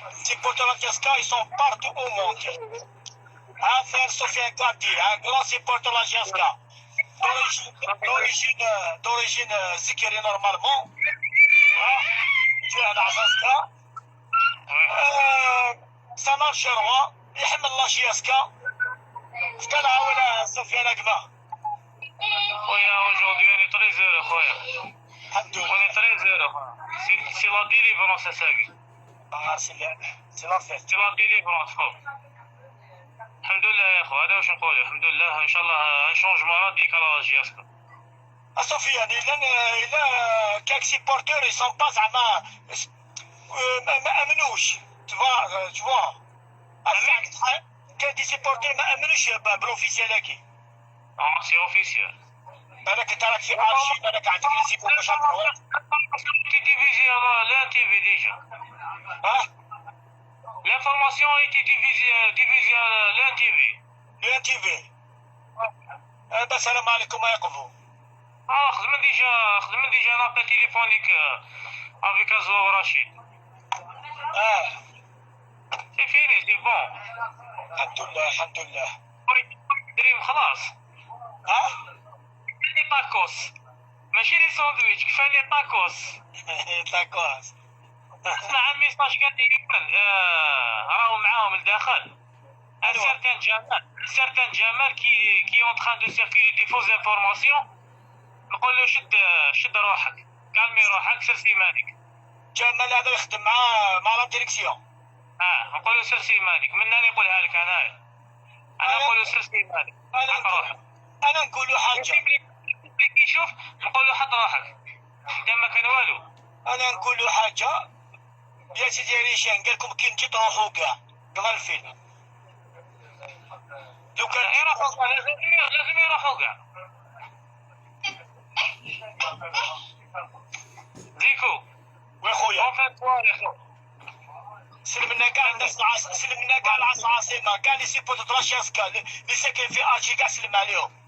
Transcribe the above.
Les supporters de Lagiaska, ils sont partout au monde. Affaire Sofiane Kadi, un grand supporter de Lagiaska. D'origine Zikiri normalement. جاء لعزازكا. سمر الشروع يحمل لاجياسكا. فكان ولا سفيان أقمى. خويا aujourd'hui on est très heureux خويا. الحمد لله. On est très heureux. C'est la délivrance ساقي. سي لا فيت. C'est la délivrance خو. الحمد لله يا خو هذا واش نقولوا الحمد لله ان شاء الله ان شونجمون راديكال على لاجياسكا. سفيان إلا كاك سيبورتور يسون با زعما ما أمنوش. تفوا كاين دي سيبورتور ما أمنوش بالأوفيسيال هاكي. سي اوفيسيال. بالك انت راك في ارشي بالك عندك لي سيبورتور شابور. تي ديفيزي لا تي في ديجا. L'information a été divisée à l'NTV. l'NTV. السلام عليكم ما يقفوا. خدمت ديجا un appel téléphonique avec Azwa Rachid. C'est fini, c'est bon. الحمد لله. دريم خلاص. كفاني طاكوس. ماشي لي ساندويتش كفاني طاكوس. طاكوس. اسمع الميساج قال لي راهو معاهم لداخل. Un certain Jamal qui est en train de circuler des fausses informations. نقول له شد روحك كالمي روحك سير سيمانك. جمال هذا يخدم مع لا ديريكسيون. نقول له سير سيمانك من انا نقولها لك انا نقول له سير سيمانك حط روحك. انا نقول له حاجه كي يشوف نقول له حط روحك انت ما كان والو. انا نقول له حاجه يا سيدي ريشان قال لكم كي نجي تروحوا كاع قبل الفيلم لو كان يروحوا لازم يروحوا كاع. زيكو وخويا سلمنا كاع الناس سلمنا كاع العاصمه كاع لي سيبوتو تراشياسكا اللي ساكن في ارشي كاع سلم عليهم.